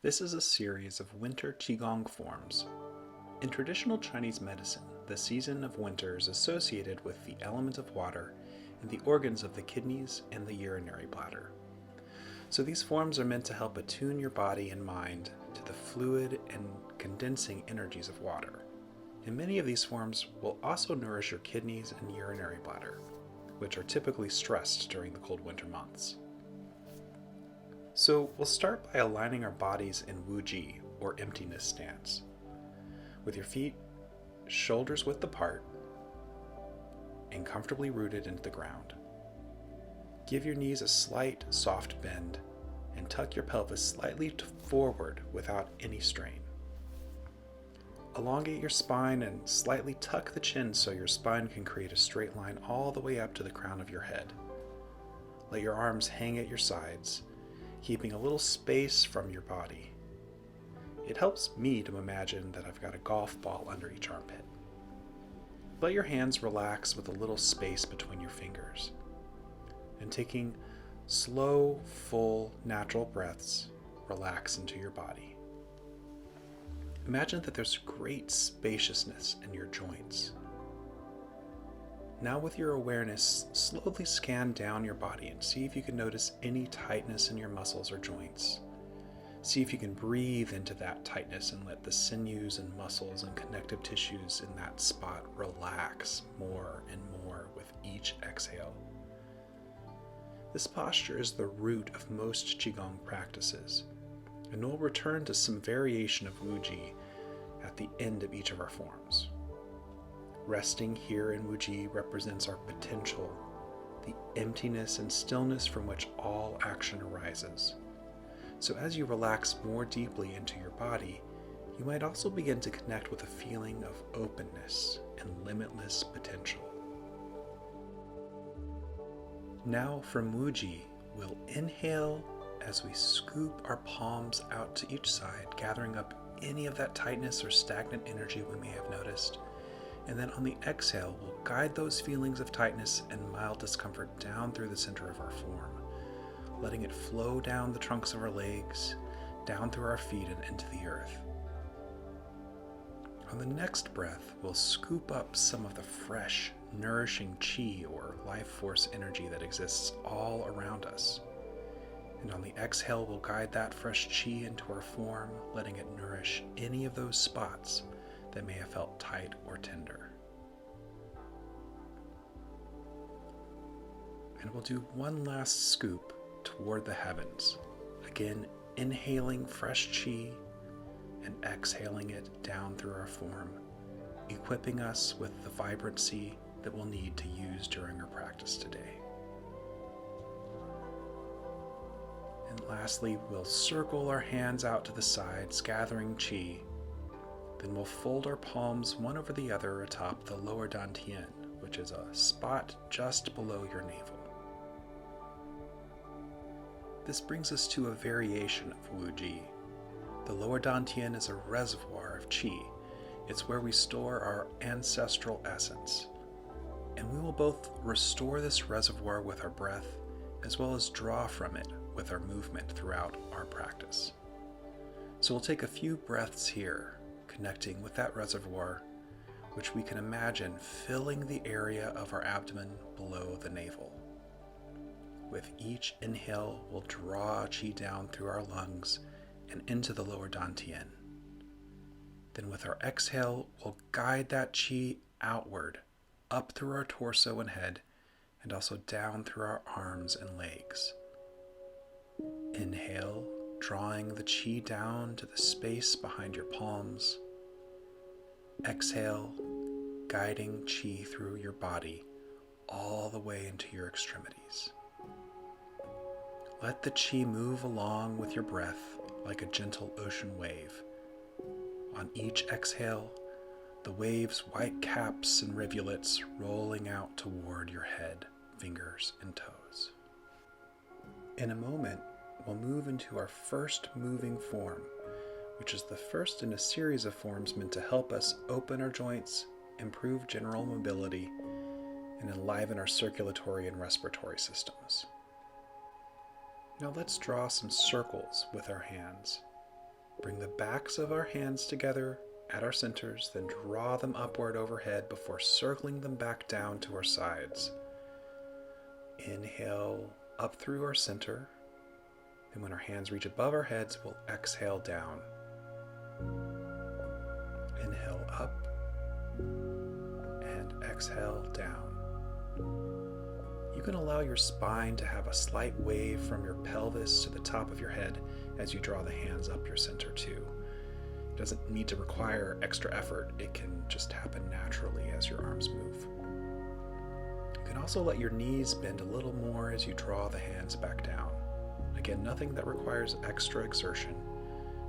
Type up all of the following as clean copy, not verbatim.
This is a series of winter Qigong forms. In traditional Chinese medicine, the season of winter is associated with the element of water and the organs of the kidneys and the urinary bladder. So these forms are meant to help attune your body and mind to the fluid and condensing energies of water. And many of these forms will also nourish your kidneys and urinary bladder, which are typically stressed during the cold winter months. So we'll start by aligning our bodies in Wuji, or emptiness stance, with your feet shoulders width apart and comfortably rooted into the ground. Give your knees a slight, soft bend and tuck your pelvis slightly forward without any strain. Elongate your spine and slightly tuck the chin so your spine can create a straight line all the way up to the crown of your head. Let your arms hang at your sides, keeping a little space from your body. It helps me to imagine that I've got a golf ball under each armpit. Let your hands relax with a little space between your fingers. And taking slow, full, natural breaths, relax into your body. Imagine that there's great spaciousness in your joints. Now with your awareness, slowly scan down your body and see if you can notice any tightness in your muscles or joints. See if you can breathe into that tightness and let the sinews and muscles and connective tissues in that spot relax more and more with each exhale. This posture is the root of most Qigong practices, and we'll return to some variation of Wuji at the end of each of our forms. Resting here in Wuji represents our potential, the emptiness and stillness from which all action arises. So as you relax more deeply into your body, you might also begin to connect with a feeling of openness and limitless potential. Now from Wuji, we'll inhale as we scoop our palms out to each side, gathering up any of that tightness or stagnant energy we may have noticed. And then on the exhale, we'll guide those feelings of tightness and mild discomfort down through the center of our form, letting it flow down the trunks of our legs, down through our feet and into the earth. On the next breath, we'll scoop up some of the fresh, nourishing qi or life force energy that exists all around us. And on the exhale, we'll guide that fresh qi into our form, letting it nourish any of those spots that may have felt tight or tender. And we'll do one last scoop toward the heavens, again inhaling fresh qi and exhaling it down through our form, equipping us with the vibrancy that we'll need to use during our practice today. And lastly, we'll circle our hands out to the sides, gathering qi. Then we'll fold our palms one over the other atop the lower Dantian, which is a spot just below your navel. This brings us to a variation of Wuji. The lower Dantian is a reservoir of qi. It's where we store our ancestral essence. And we will both restore this reservoir with our breath, as well as draw from it with our movement throughout our practice. So we'll take a few breaths here, connecting with that reservoir, which we can imagine filling the area of our abdomen below the navel. With each inhale, we'll draw qi down through our lungs and into the lower Dantian. Then with our exhale, we'll guide that qi outward, up through our torso and head, and also down through our arms and legs. Inhale, drawing the qi down to the space behind your palms. Exhale, guiding qi through your body all the way into your extremities. Let the qi move along with your breath like a gentle ocean wave. On each exhale, the wave's white caps and rivulets rolling out toward your head, fingers, and toes. In a moment, we'll move into our first moving form, which is the first in a series of forms meant to help us open our joints, improve general mobility, and enliven our circulatory and respiratory systems. Now let's draw some circles with our hands. Bring the backs of our hands together at our centers, then draw them upward overhead before circling them back down to our sides. Inhale up through our center. Then when our hands reach above our heads, we'll exhale down. Inhale up and exhale down. You can allow your spine to have a slight wave from your pelvis to the top of your head as you draw the hands up your center too. It doesn't need to require extra effort. It can just happen naturally as your arms move. You can also let your knees bend a little more as you draw the hands back down. Again, nothing that requires extra exertion.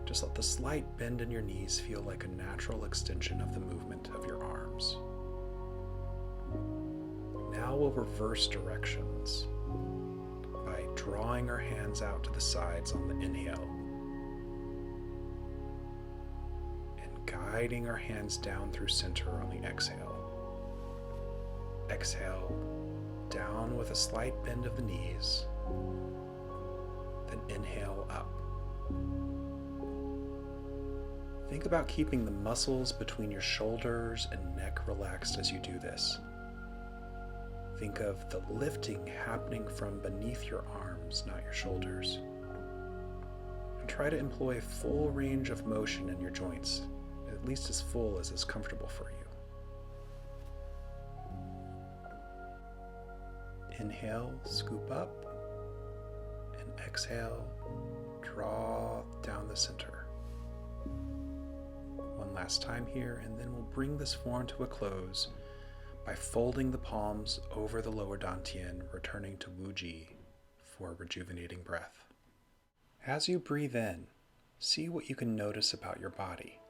Just let the slight bend in your knees feel like a natural extension of the movement of your arms. Now we'll reverse directions by drawing our hands out to the sides on the inhale and guiding our hands down through center on the exhale. Exhale down with a slight bend of the knees, then inhale up. Think about keeping the muscles between your shoulders and neck relaxed as you do this. Think of the lifting happening from beneath your arms, not your shoulders. And try to employ full range of motion in your joints, at least as full as is comfortable for you. Inhale, scoop up, and exhale, draw down the center. One last time here, and then we'll bring this form to a close by folding the palms over the lower Dantian, returning to Wu Ji for a rejuvenating breath. As you breathe in, see what you can notice about your body.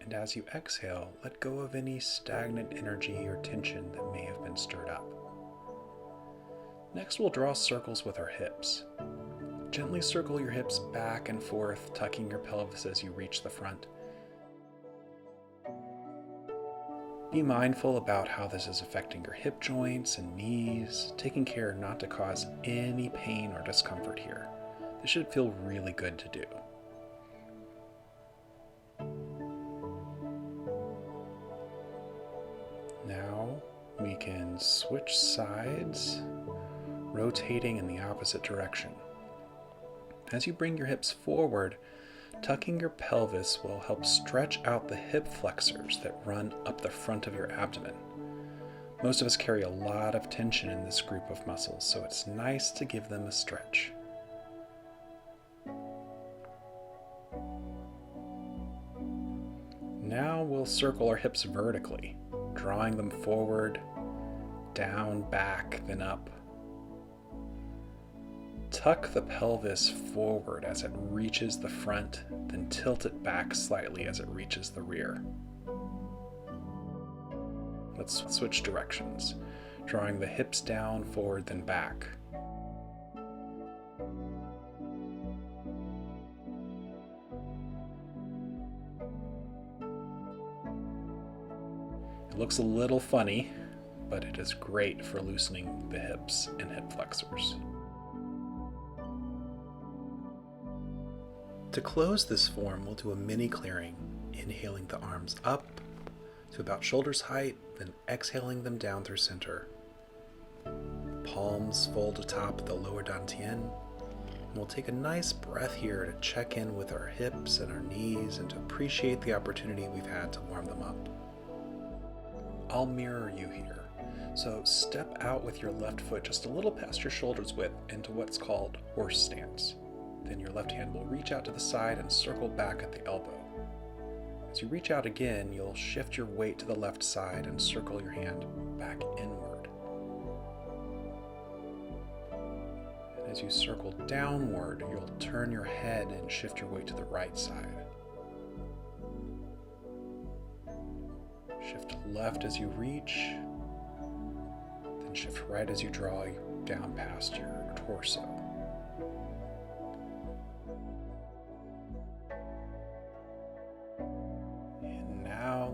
And as you exhale, let go of any stagnant energy or tension that may have been stirred up. Next, we'll draw circles with our hips. Gently circle your hips back and forth, tucking your pelvis as you reach the front. Be mindful about how this is affecting your hip joints and knees, taking care not to cause any pain or discomfort here. This should feel really good to do. Now we can switch sides, rotating in the opposite direction. As you bring your hips forward, tucking your pelvis will help stretch out the hip flexors that run up the front of your abdomen. Most of us carry a lot of tension in this group of muscles, so it's nice to give them a stretch. Now we'll circle our hips vertically, drawing them forward, down, back, then up. Tuck the pelvis forward as it reaches the front, then tilt it back slightly as it reaches the rear. Let's switch directions, drawing the hips down, forward, then back. It looks a little funny, but it is great for loosening the hips and hip flexors. To close this form, we'll do a mini clearing, inhaling the arms up to about shoulder's height, then exhaling them down through center. Palms fold atop the lower Dantian, and we'll take a nice breath here to check in with our hips and our knees and to appreciate the opportunity we've had to warm them up. I'll mirror you here, so step out with your left foot just a little past your shoulder's width into what's called horse stance. Then your left hand will reach out to the side and circle back at the elbow. As you reach out again, you'll shift your weight to the left side and circle your hand back inward. And as you circle downward, you'll turn your head and shift your weight to the right side. Shift left as you reach, then shift right as you draw down past your torso.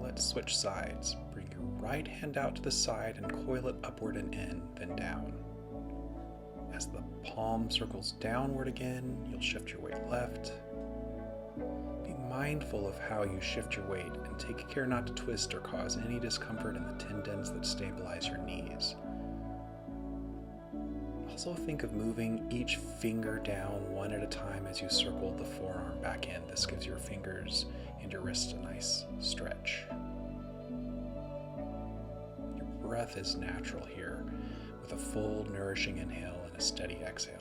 Let's switch sides. Bring your right hand out to the side and coil it upward and in, then down. As the palm circles downward again, you'll shift your weight left. mindful of how you shift your weight and take care not to twist or cause any discomfort in the tendons that stabilize your knees. Also think of moving each finger down one at a time as you circle the forearm back in. This gives your fingers and your wrists a nice stretch. Your breath is natural here, with a full, nourishing inhale and a steady exhale.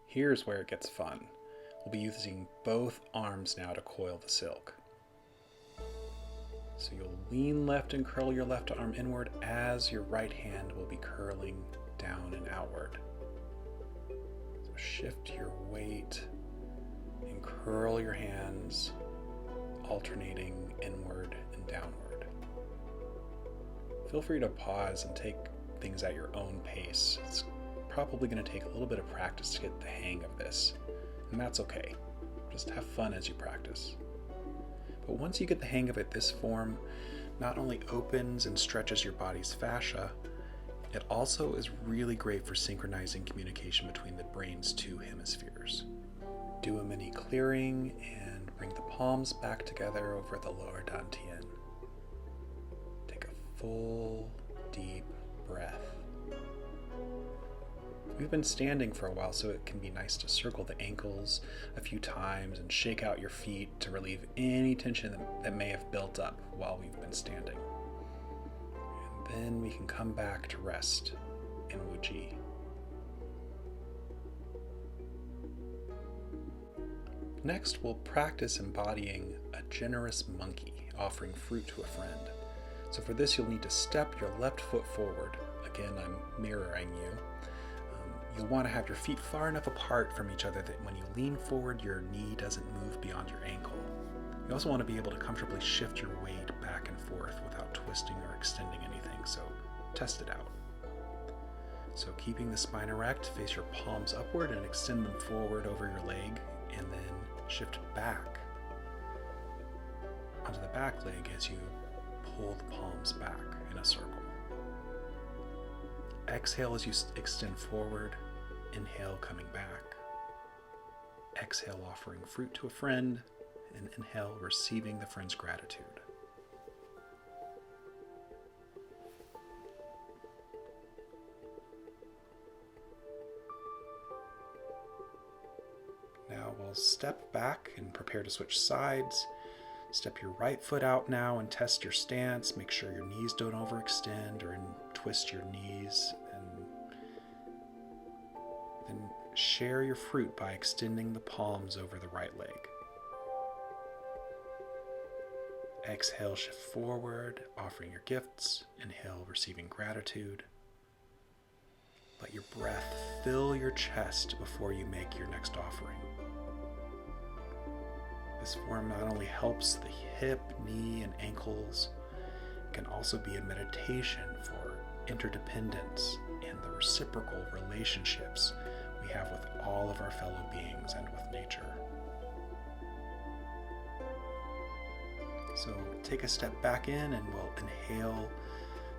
Here's where it gets fun. We'll be using both arms now to coil the silk. So you'll lean left and curl your left arm inward as your right hand will be curling down and outward. So shift your weight and curl your hands, alternating inward and downward. Feel free to pause and take things at your own pace. It's probably going to take a little bit of practice to get the hang of this, and that's okay. Just have fun as you practice. But once you get the hang of it, this form not only opens and stretches your body's fascia, it also is really great for synchronizing communication between the brain's two hemispheres. Do a mini clearing and bring the palms back together over the lower Dantian. Take a full, deep breath. We've been standing for a while, so it can be nice to circle the ankles a few times and shake out your feet to relieve any tension that may have built up while we've been standing. And then we can come back to rest in Wuji. Next, we'll practice embodying a generous monkey, offering fruit to a friend. So for this, you'll need to step your left foot forward. Again, I'm mirroring you. You'll want to have your feet far enough apart from each other that when you lean forward, your knee doesn't move beyond your ankle. You also want to be able to comfortably shift your weight back and forth without twisting or extending anything, so test it out. So keeping the spine erect, face your palms upward and extend them forward over your leg, and then shift back onto the back leg as you pull the palms back in a circle. Exhale as you extend forward, inhale coming back. Exhale offering fruit to a friend, and inhale receiving the friend's gratitude. Now we'll step back and prepare to switch sides. Step your right foot out now and test your stance. Make sure your knees don't overextend or twist your knees. And then share your fruit by extending the palms over the right leg. Exhale, shift forward, offering your gifts. Inhale, receiving gratitude. Let your breath fill your chest before you make your next offering. This form not only helps the hip, knee, and ankles, it can also be a meditation for interdependence and the reciprocal relationships we have with all of our fellow beings and with nature. So take a step back in and we'll inhale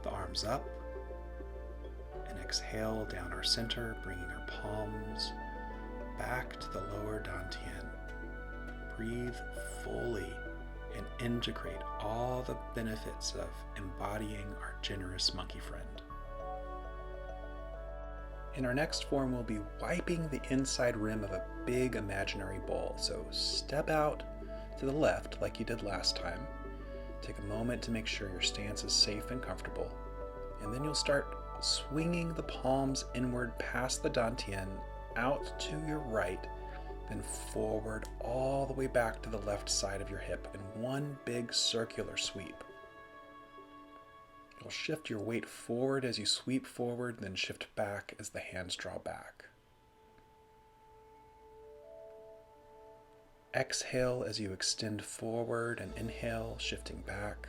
the arms up and exhale down our center, bringing our palms back to the lower Dantian. Breathe fully and integrate all the benefits of embodying our generous monkey friend. In our next form, we'll be wiping the inside rim of a big imaginary bowl. So step out to the left like you did last time. Take a moment to make sure your stance is safe and comfortable. And then you'll start swinging the palms inward past the Dantian, out to your right, then forward all the way back to the left side of your hip in one big circular sweep. You'll shift your weight forward as you sweep forward, then shift back as the hands draw back. Exhale as you extend forward and inhale, shifting back.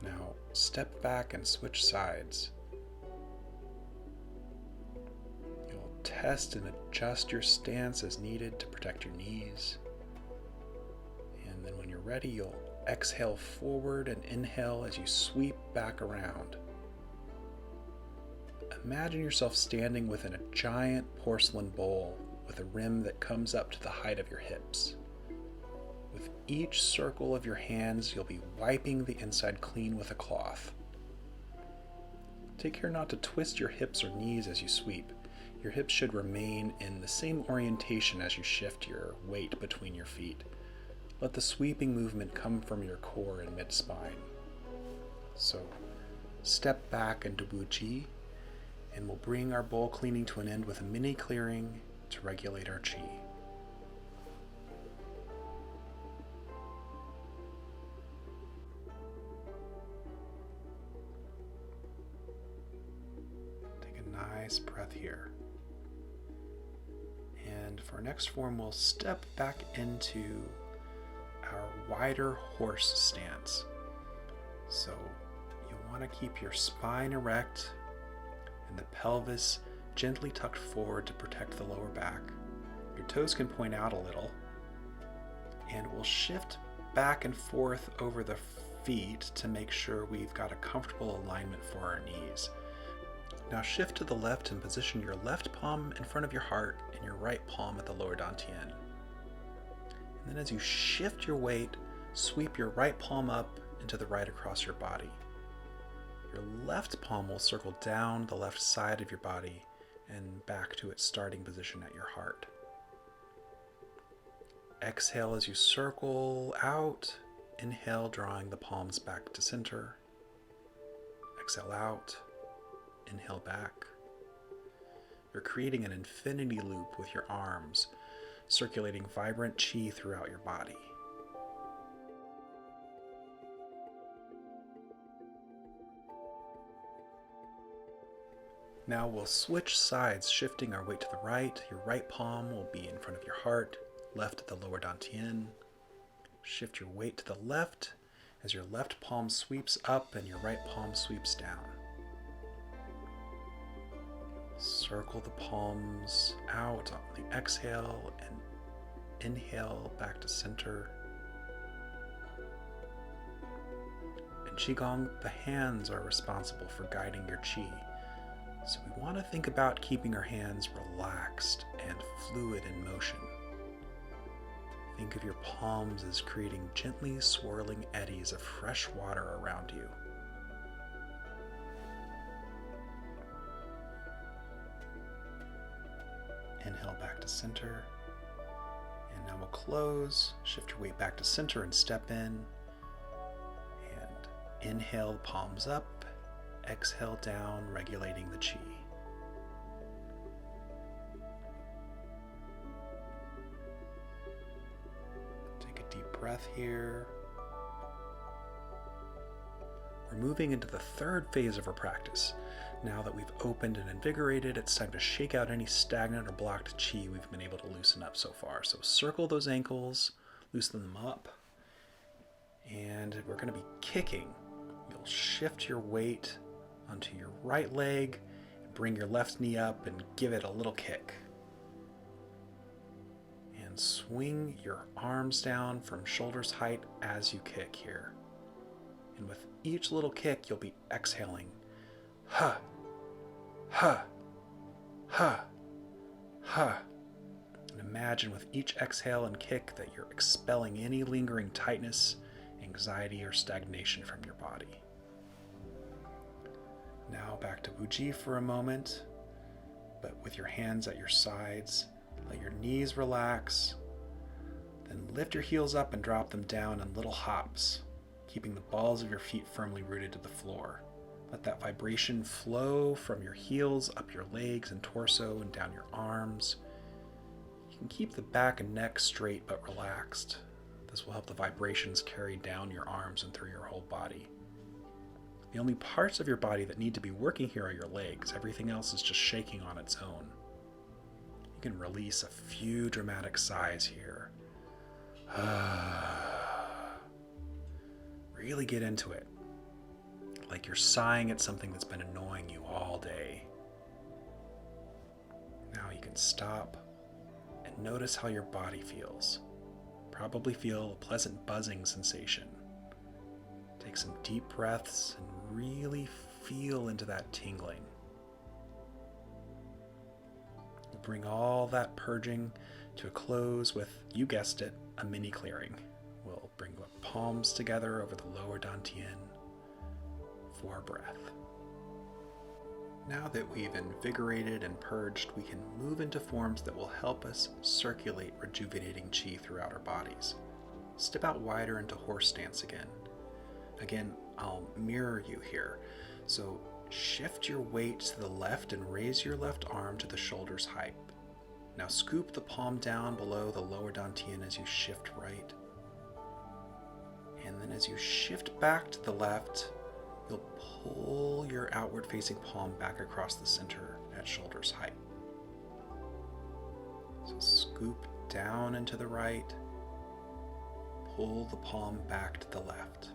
Now step back and switch sides. You'll test and adjust your stance as needed to protect your knees. And then when you're ready, you'll exhale forward and inhale as you sweep back around. imagine yourself standing within a giant porcelain bowl with a rim that comes up to the height of your hips. With each circle of your hands, you'll be wiping the inside clean with a cloth. Take care not to twist your hips or knees as you sweep. Your hips should remain in the same orientation as you shift your weight between your feet. Let the sweeping movement come from your core and mid-spine. So, step back into Wuji, and we'll bring our bowl cleaning to an end with a mini clearing to regulate our Qi. Take a nice breath here. And for our next form, we'll step back into our wider horse stance. So you'll want to keep your spine erect and the pelvis gently tucked forward to protect the lower back. Your toes can point out a little, and we'll shift back and forth over the feet to make sure we've got a comfortable alignment for our knees. Now shift to the left and position your left palm in front of your heart and your right palm at the lower Dantian. And then as you shift your weight, sweep your right palm up into the right across your body. Your left palm will circle down the left side of your body and back to its starting position at your heart. Exhale as you circle out. Inhale, drawing the palms back to center. Exhale out. Inhale back. You're creating an infinity loop with your arms, circulating vibrant Qi throughout your body. Now we'll switch sides, shifting our weight to the right. Your right palm will be in front of your heart, left at the lower Dantian. Shift your weight to the left as your left palm sweeps up and your right palm sweeps down. Circle the palms out on the exhale and inhale back to center. In Qigong, the hands are responsible for guiding your Qi. So we want to think about keeping our hands relaxed and fluid in motion. Think of your palms as creating gently swirling eddies of fresh water around you. Inhale back to center. And now we'll close. Shift your weight back to center and step in. And inhale, palms up. Exhale down, regulating the Qi. Take a deep breath here. We're moving into the third phase of our practice. Now that we've opened and invigorated, it's time to shake out any stagnant or blocked Qi we've been able to loosen up so far. So circle those ankles, loosen them up, and we're going to be kicking. You'll shift your weight onto your right leg, bring your left knee up and give it a little kick. And swing your arms down from shoulders height as you kick here. And with each little kick, you'll be exhaling. Ha, ha, ha, ha. And imagine with each exhale and kick that you're expelling any lingering tightness, anxiety, or stagnation from your body. Now back to Wuji for a moment, but with your hands at your sides. Let your knees relax. Then lift your heels up and drop them down in little hops, keeping the balls of your feet firmly rooted to the floor. Let that vibration flow from your heels up your legs and torso and down your arms. You can keep the back and neck straight but relaxed. This will help the vibrations carry down your arms and through your whole body. The only parts of your body that need to be working here are your legs. Everything else is just shaking on its own. You can release a few dramatic sighs here. Really get into it. Like you're sighing at something that's been annoying you all day. Now you can stop and notice how your body feels. Probably feel a pleasant buzzing sensation. Take some deep breaths and really feel into that tingling. We'll bring all that purging to a close with, you guessed it, a mini clearing. We'll bring the palms together over the lower Dantian for a breath. Now that we've invigorated and purged, we can move into forms that will help us circulate rejuvenating qi throughout our bodies. Step out wider into horse stance again. Again, I'll mirror you here. So shift your weight to the left and raise your left arm to the shoulder's height. Now scoop the palm down below the lower Dantian as you shift right. And then as you shift back to the left, you'll pull your outward facing palm back across the center at shoulder's height. So scoop down into the right, pull the palm back to the left.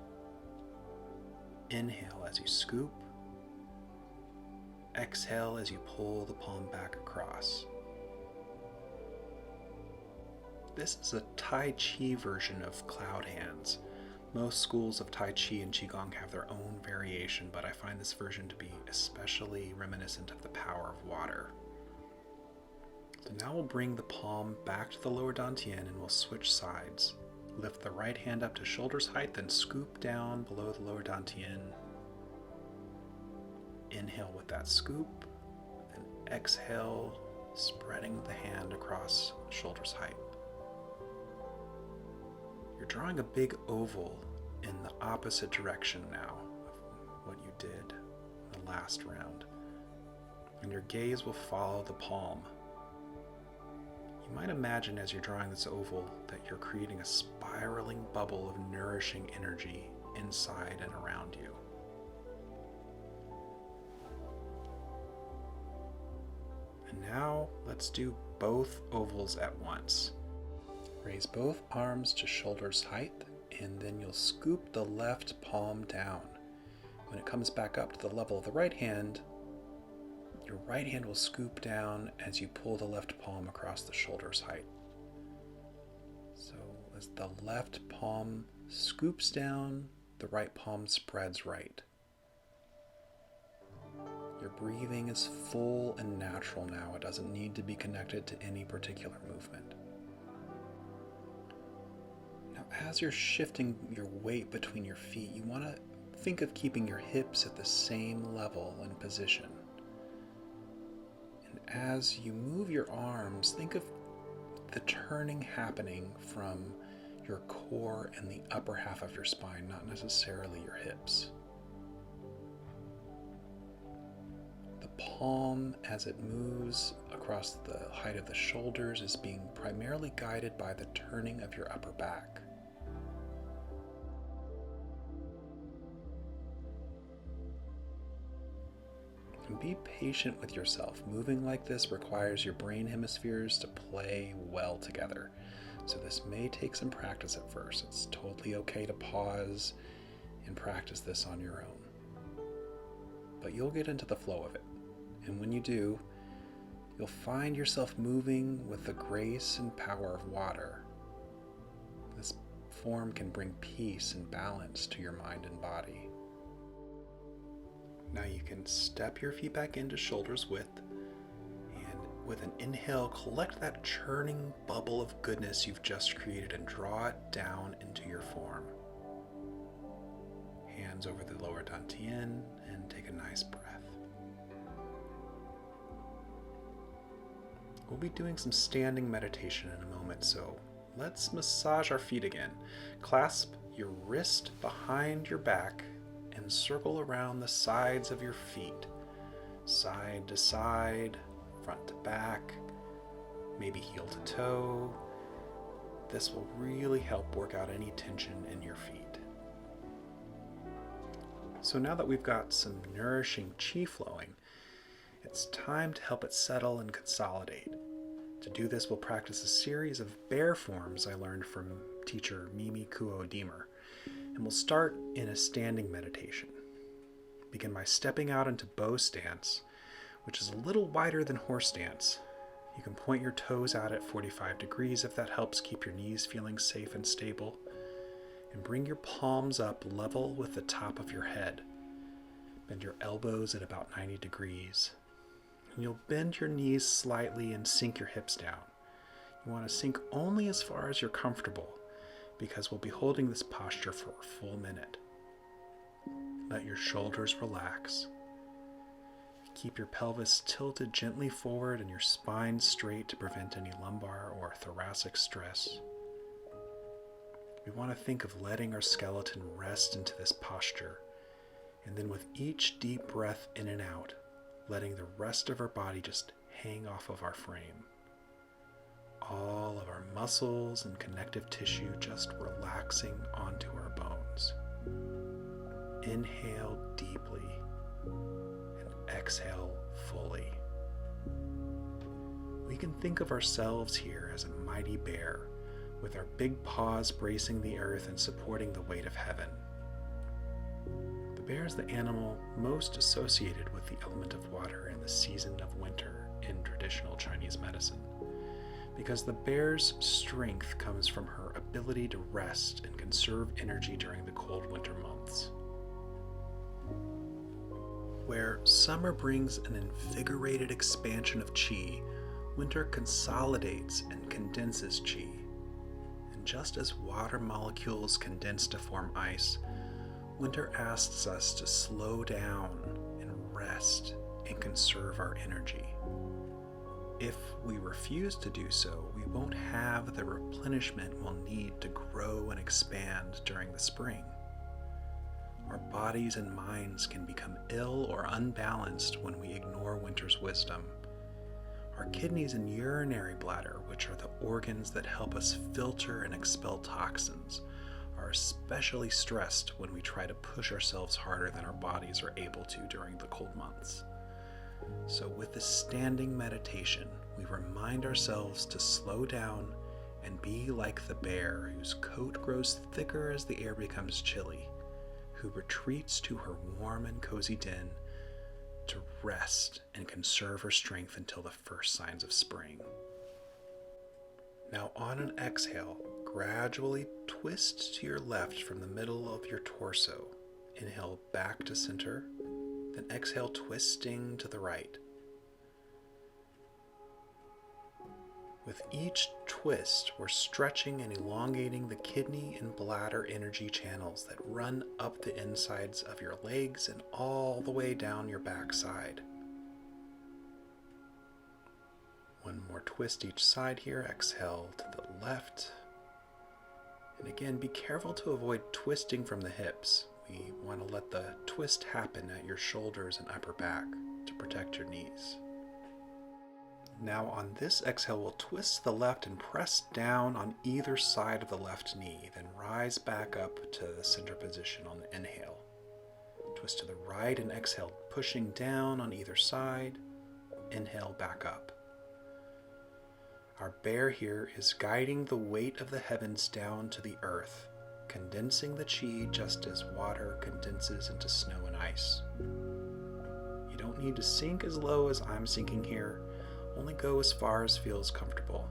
Inhale as you scoop, exhale as you pull the palm back across. This is a Tai Chi version of cloud hands. Most schools of Tai Chi and Qigong have their own variation, but I find this version to be especially reminiscent of the power of water. So now we'll bring the palm back to the lower Dantian and we'll switch sides. Lift the right hand up to shoulder's height, then scoop down below the lower Dantian. Inhale with that scoop, then exhale, spreading the hand across shoulder's height. You're drawing a big oval in the opposite direction now of what you did in the last round. And your gaze will follow the palm. You might imagine as you're drawing this oval that you're creating a spiraling bubble of nourishing energy inside and around you. And now let's do both ovals at once. Raise both arms to shoulder's height, and then you'll scoop the left palm down. When it comes back up to the level of the right hand, your right hand will scoop down as you pull the left palm across the shoulder's height. So as the left palm scoops down, the right palm spreads right. Your breathing is full and natural now. It doesn't need to be connected to any particular movement. As you're shifting your weight between your feet, you want to think of keeping your hips at the same level and position. And as you move your arms, think of the turning happening from your core and the upper half of your spine, not necessarily your hips. The palm, as it moves across the height of the shoulders, is being primarily guided by the turning of your upper back. And be patient with yourself. Moving like this requires your brain hemispheres to play well together. So this may take some practice at first. It's totally okay to pause and practice this on your own. But you'll get into the flow of it. And when you do, you'll find yourself moving with the grace and power of water. This form can bring peace and balance to your mind and body. Now you can step your feet back into shoulder's width, and with an inhale, collect that churning bubble of goodness you've just created and draw it down into your form. Hands over the lower Dantian and take a nice breath. We'll be doing some standing meditation in a moment, so let's massage our feet again. Clasp your wrist behind your back and circle around the sides of your feet, side to side, front to back, maybe heel to toe. This will really help work out any tension in your feet. So now that we've got some nourishing qi flowing, it's time to help it settle and consolidate. To do this, we'll practice a series of bear forms I learned from teacher Mimi Kuo-Deemer. And we'll start in a standing meditation. Begin by stepping out into bow stance, which is a little wider than horse stance. You can point your toes out at 45 degrees if that helps keep your knees feeling safe and stable. And bring your palms up level with the top of your head. Bend your elbows at about 90 degrees. And you'll bend your knees slightly and sink your hips down. You want to sink only as far as you're comfortable, because we'll be holding this posture for a full minute. Let your shoulders relax. Keep your pelvis tilted gently forward and your spine straight to prevent any lumbar or thoracic stress. We want to think of letting our skeleton rest into this posture, and then with each deep breath in and out, letting the rest of our body just hang off of our frame. All of our muscles and connective tissue just relaxing onto our bones. Inhale deeply and exhale fully. We can think of ourselves here as a mighty bear, with our big paws bracing the earth and supporting the weight of heaven. The bear is the animal most associated with the element of water in the season of winter in traditional Chinese medicine, because the bear's strength comes from her ability to rest and conserve energy during the cold winter months. Where summer brings an invigorated expansion of qi, winter consolidates and condenses qi. And just as water molecules condense to form ice, winter asks us to slow down and rest and conserve our energy. If we refuse to do so, we won't have the replenishment we'll need to grow and expand during the spring. Our bodies and minds can become ill or unbalanced when we ignore winter's wisdom. Our kidneys and urinary bladder, which are the organs that help us filter and expel toxins, are especially stressed when we try to push ourselves harder than our bodies are able to during the cold months. So with this standing meditation, we remind ourselves to slow down and be like the bear whose coat grows thicker as the air becomes chilly, who retreats to her warm and cozy den to rest and conserve her strength until the first signs of spring. Now on an exhale, gradually twist to your left from the middle of your torso. Inhale back to center, then exhale twisting to the right. With each twist, we're stretching and elongating the kidney and bladder energy channels that run up the insides of your legs and all the way down your backside. One more twist each side here. Exhale to the left. And again, be careful to avoid twisting from the hips. We want to let the twist happen at your shoulders and upper back to protect your knees. Now on this exhale, we'll twist to the left and press down on either side of the left knee, then rise back up to the center position on the inhale. Twist to the right and exhale, pushing down on either side. Inhale back up. Our bear here is guiding the weight of the heavens down to the earth, condensing the qi just as water condenses into snow and ice. You don't need to sink as low as I'm sinking here. Only go as far as feels comfortable.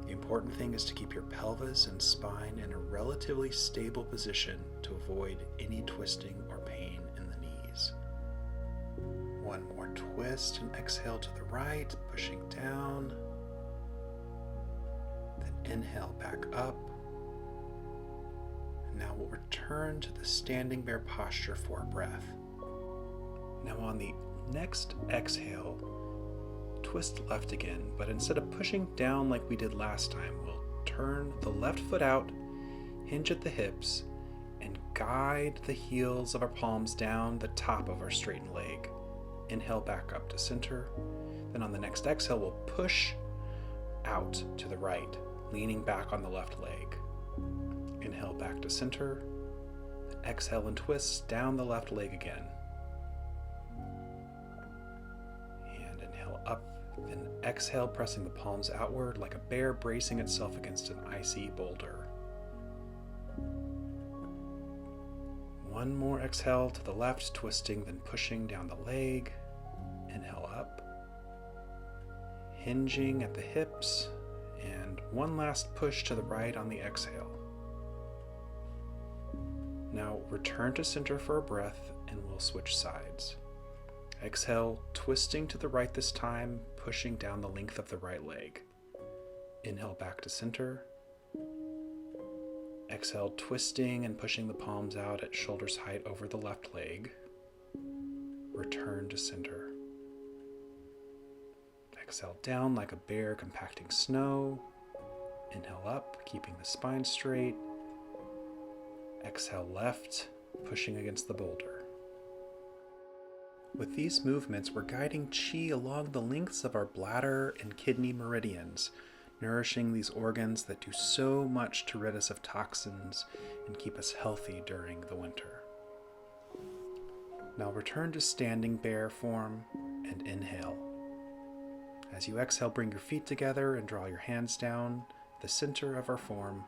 The important thing is to keep your pelvis and spine in a relatively stable position to avoid any twisting or pain in the knees. One more twist and exhale to the right, pushing down. Then inhale back up. And now we'll return to the standing bear posture for a breath. Now on the next exhale, twist left again, but instead of pushing down like we did last time, we'll turn the left foot out, hinge at the hips, and guide the heels of our palms down the top of our straightened leg. Inhale back up to center. Then on the next exhale, we'll push out to the right, leaning back on the left leg. Inhale back to center. Exhale and twist down the left leg again. And inhale up. Then exhale, pressing the palms outward like a bear bracing itself against an icy boulder. One more exhale to the left, twisting, then pushing down the leg. Inhale up, hinging at the hips, and one last push to the right on the exhale. Now return to center for a breath, and we'll switch sides. Exhale, twisting to the right this time, pushing down the length of the right leg. Inhale back to center. Exhale, twisting and pushing the palms out at shoulders height over the left leg. Return to center. Exhale down like a bear compacting snow. Inhale up, keeping the spine straight. Exhale left, pushing against the boulder. With these movements, we're guiding qi along the lengths of our bladder and kidney meridians, nourishing these organs that do so much to rid us of toxins and keep us healthy during the winter. Now return to standing bear form and inhale. As you exhale, bring your feet together and draw your hands down the center of our form,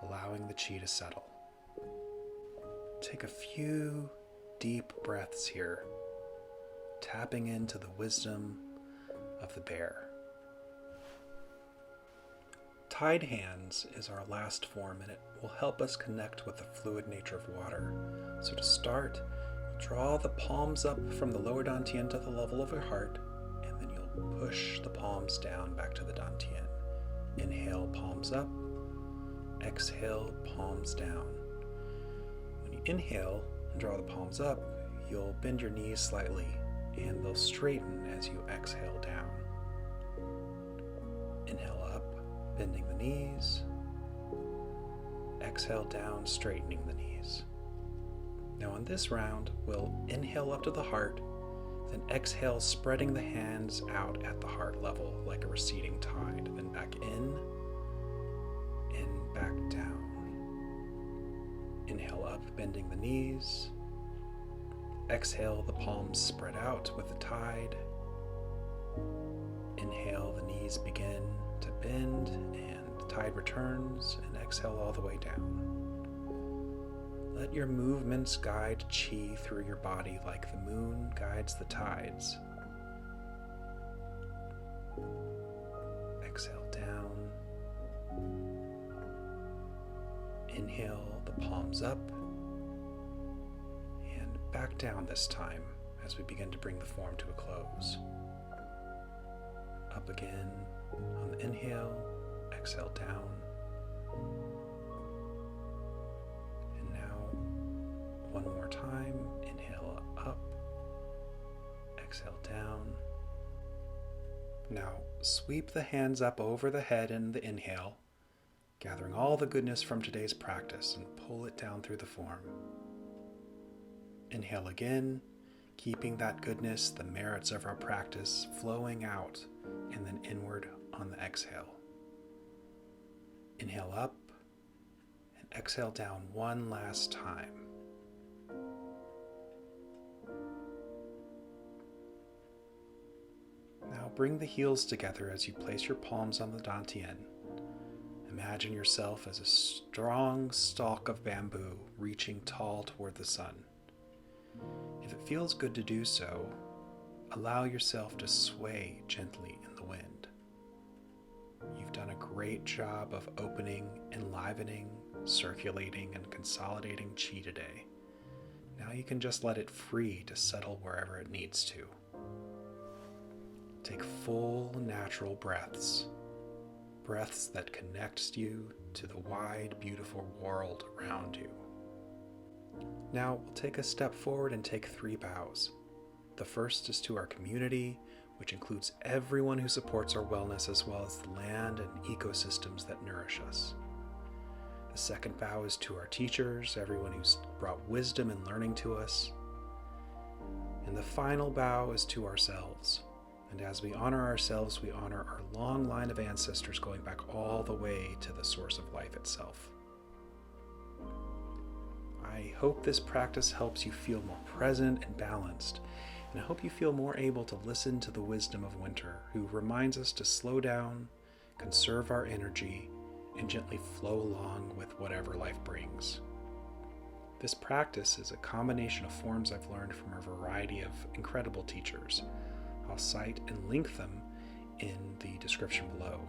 allowing the qi to settle. Take a few deep breaths here, tapping into the wisdom of the bear. Tied hands is our last form, and it will help us connect with the fluid nature of water. So to start, draw the palms up from the lower Dantian to the level of your heart, and then you'll push the palms down back to the Dantian. Inhale, palms up. Exhale, palms down. When you inhale and draw the palms up, you'll bend your knees slightly, and they'll straighten as you exhale down. Inhale up, bending the knees. Exhale down, straightening the knees. Now in this round, we'll inhale up to the heart, then exhale, spreading the hands out at the heart level like a receding tide. Then back in and back down. Inhale up, bending the knees. Exhale, the palms spread out with the tide. Inhale, the knees begin to bend and the tide returns, and exhale all the way down. Let your movements guide qi through your body like the moon guides the tides. Exhale down. Inhale the palms up and back down this time as we begin to bring the form to a close. Up again on the inhale, exhale down. One more time, inhale up, exhale down. Now sweep the hands up over the head in the inhale, gathering all the goodness from today's practice and pull it down through the form. Inhale again, keeping that goodness, the merits of our practice flowing out and then inward on the exhale. Inhale up and exhale down one last time. Now bring the heels together as you place your palms on the Dantian. Imagine yourself as a strong stalk of bamboo reaching tall toward the sun. If it feels good to do so, allow yourself to sway gently in the wind. You've done a great job of opening, enlivening, circulating, and consolidating qi today. Now you can just let it free to settle wherever it needs to. Take full, natural breaths, breaths that connect you to the wide, beautiful world around you. Now we'll take a step forward and take 3 bows. The first is to our community, which includes everyone who supports our wellness as well as the land and ecosystems that nourish us. The second bow is to our teachers, everyone who's brought wisdom and learning to us. And the final bow is to ourselves. And as we honor ourselves, we honor our long line of ancestors going back all the way to the source of life itself. I hope this practice helps you feel more present and balanced, and I hope you feel more able to listen to the wisdom of winter, who reminds us to slow down, conserve our energy, and gently flow along with whatever life brings. This practice is a combination of forms I've learned from a variety of incredible teachers. I'll cite and link them in the description below.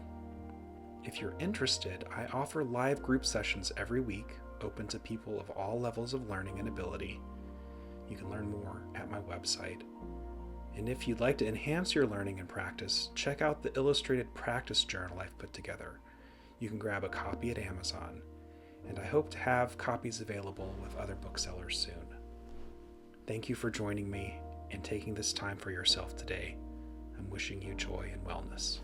If you're interested, I offer live group sessions every week, open to people of all levels of learning and ability. You can learn more at my website, And if you'd like to enhance your learning and practice, check out the illustrated practice journal I've put together. You can grab a copy at Amazon, and I hope to have copies available with other booksellers soon. Thank you for joining me and taking this time for yourself today. I'm wishing you joy and wellness.